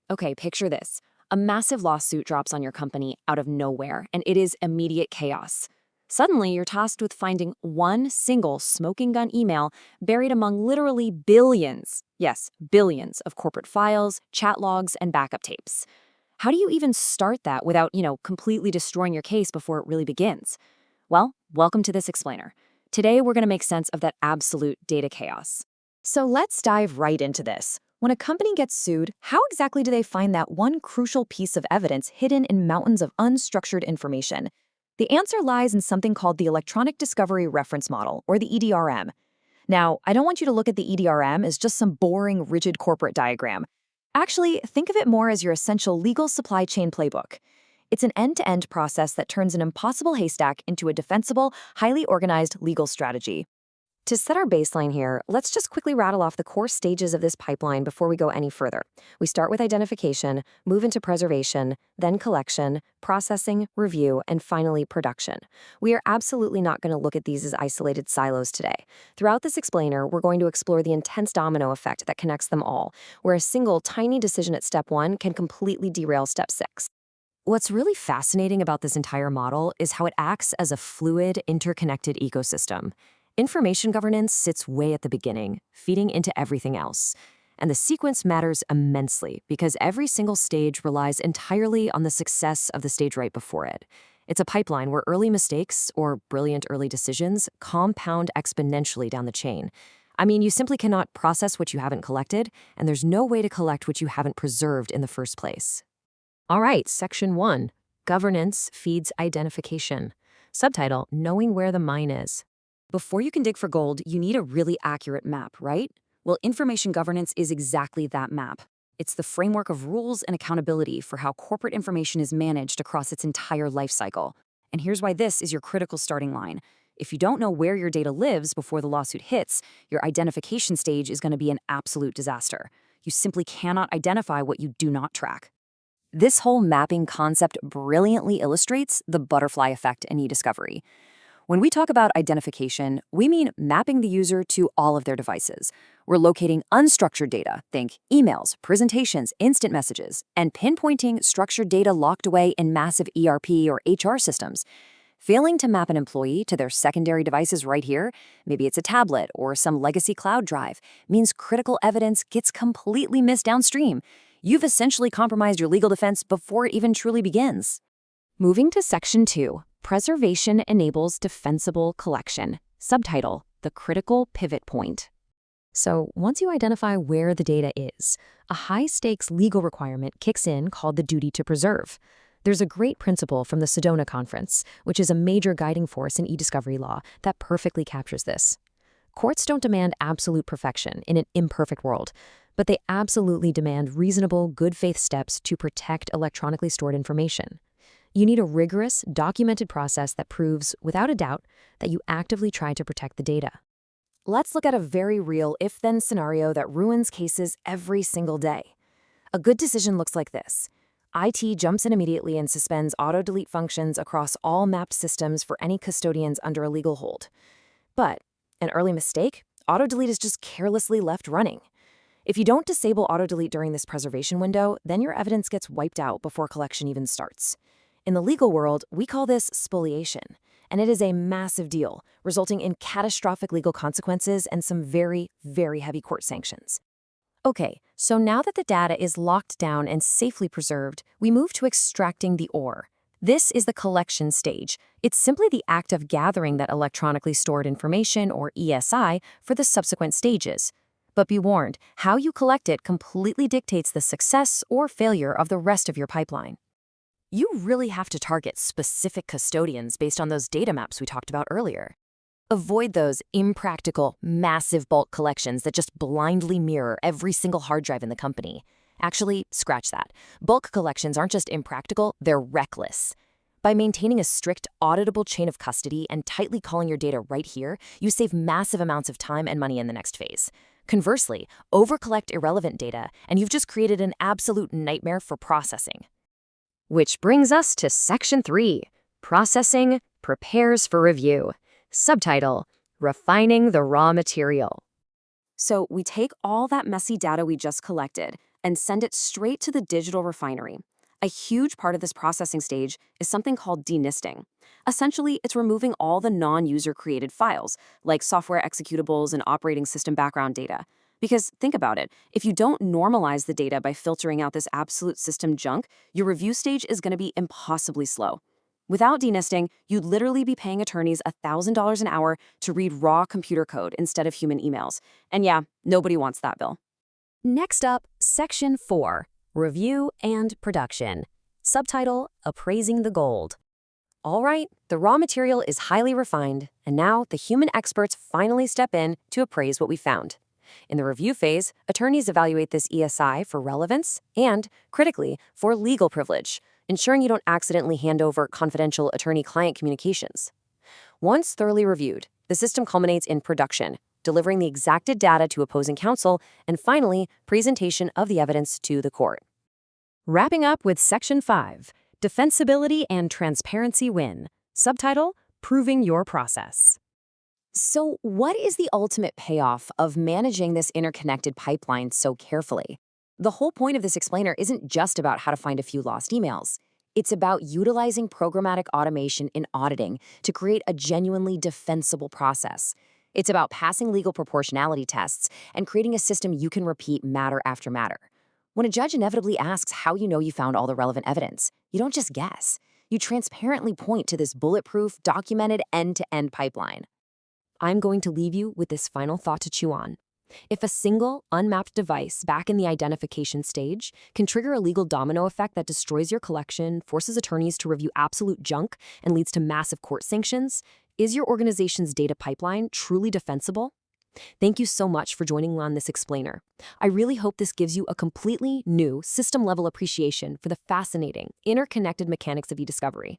Okay, picture this. A massive lawsuit drops on your company out of nowhere, and it is immediate chaos. Suddenly, you're tasked with finding one single smoking gun email buried among literally billions, yes, billions of corporate files, chat logs, and backup tapes. How do you even start that without, completely destroying your case before it really begins? Well, welcome to this explainer. Today, we're going to make sense of that absolute data chaos. So let's dive right into this. When a company gets sued, how exactly do they find that one crucial piece of evidence hidden in mountains of unstructured information? The answer lies in something called the Electronic Discovery Reference Model, or the EDRM. Now, I don't want you to look at the EDRM as just some boring, rigid corporate diagram. Actually, think of it more as your essential legal supply chain playbook. It's an end-to-end process that turns an impossible haystack into a defensible, highly organized legal strategy. To set our baseline here, let's just quickly rattle off the core stages of this pipeline before we go any further. We start with identification, move into preservation, then collection, processing, review, and finally production. We are absolutely not going to look at these as isolated silos today. Throughout this explainer, we're going to explore the intense domino effect that connects them all, where a single tiny decision at step 1 can completely derail step 6. What's really fascinating about this entire model is how it acts as a fluid, interconnected ecosystem. Information governance sits way at the beginning, feeding into everything else. And the sequence matters immensely because every single stage relies entirely on the success of the stage right before it. It's a pipeline where early mistakes, or brilliant early decisions, compound exponentially down the chain. I mean, you simply cannot process what you haven't collected, and there's no way to collect what you haven't preserved in the first place. All right, Section 1. Governance feeds identification. Subtitle, Knowing Where the Mine Is. Before you can dig for gold, you need a really accurate map, right? Well, information governance is exactly that map. It's the framework of rules and accountability for how corporate information is managed across its entire life cycle. And here's why this is your critical starting line. If you don't know where your data lives before the lawsuit hits, your identification stage is going to be an absolute disaster. You simply cannot identify what you do not track. This whole mapping concept brilliantly illustrates the butterfly effect in e-discovery. When we talk about identification, we mean mapping the user to all of their devices. We're locating unstructured data, think emails, presentations, instant messages, and pinpointing structured data locked away in massive ERP or HR systems. Failing to map an employee to their secondary devices right here, maybe it's a tablet or some legacy cloud drive, means critical evidence gets completely missed downstream. You've essentially compromised your legal defense before it even truly begins. Moving to Section 2. Preservation enables defensible collection. Subtitle, The Critical Pivot Point. So once you identify where the data is, a high-stakes legal requirement kicks in called the duty to preserve. There's a great principle from the Sedona Conference, which is a major guiding force in e-discovery law, that perfectly captures this. Courts don't demand absolute perfection in an imperfect world, but they absolutely demand reasonable, good-faith steps to protect electronically stored information. You need a rigorous, documented process that proves, without a doubt, that you actively try to protect the data. Let's look at a very real if-then scenario that ruins cases every single day. A good decision looks like this. IT jumps in immediately and suspends auto-delete functions across all mapped systems for any custodians under a legal hold. But an early mistake, auto-delete is just carelessly left running. If you don't disable auto-delete during this preservation window, then your evidence gets wiped out before collection even starts. In the legal world, we call this spoliation, and it is a massive deal, resulting in catastrophic legal consequences and some very, very heavy court sanctions. Okay, so now that the data is locked down and safely preserved, we move to extracting the ore. This is the collection stage. It's simply the act of gathering that electronically stored information, or ESI, for the subsequent stages. But be warned, how you collect it completely dictates the success or failure of the rest of your pipeline. You really have to target specific custodians based on those data maps we talked about earlier. Avoid those impractical, massive bulk collections that just blindly mirror every single hard drive in the company. Actually, scratch that. Bulk collections aren't just impractical, they're reckless. By maintaining a strict, auditable chain of custody and tightly calling your data right here, you save massive amounts of time and money in the next phase. Conversely, overcollect irrelevant data, and you've just created an absolute nightmare for processing. Which brings us to Section 3, Processing Prepares for Review. Subtitle, Refining the Raw Material. So we take all that messy data we just collected, and send it straight to the digital refinery. A huge part of this processing stage is something called denisting. Essentially, it's removing all the non-user created files, like software executables and operating system background data. Because think about it, if you don't normalize the data by filtering out this absolute system junk, your review stage is going to be impossibly slow. Without denisting, you'd literally be paying attorneys $1,000 an hour to read raw computer code instead of human emails. And yeah, nobody wants that bill. Next up, Section 4, Review and Production. Subtitle, Appraising the Gold. All right, the raw material is highly refined, and now the human experts finally step in to appraise what we found. In the review phase, attorneys evaluate this ESI for relevance and, critically, for legal privilege, ensuring you don't accidentally hand over confidential attorney-client communications. Once thoroughly reviewed, the system culminates in production, delivering the exacted data to opposing counsel, and finally, presentation of the evidence to the court. Wrapping up with Section 5, Defensibility and Transparency Win. Subtitle, Proving Your Process. So, what is the ultimate payoff of managing this interconnected pipeline so carefully? The whole point of this explainer isn't just about how to find a few lost emails. It's about utilizing programmatic automation in auditing to create a genuinely defensible process. It's about passing legal proportionality tests and creating a system you can repeat matter after matter. When a judge inevitably asks how you know you found all the relevant evidence, you don't just guess. You transparently point to this bulletproof, documented end-to-end pipeline. I'm going to leave you with this final thought to chew on. If a single, unmapped device back in the identification stage can trigger a legal domino effect that destroys your collection, forces attorneys to review absolute junk, and leads to massive court sanctions, is your organization's data pipeline truly defensible? Thank you so much for joining me on this explainer. I really hope this gives you a completely new system-level appreciation for the fascinating, interconnected mechanics of e-discovery.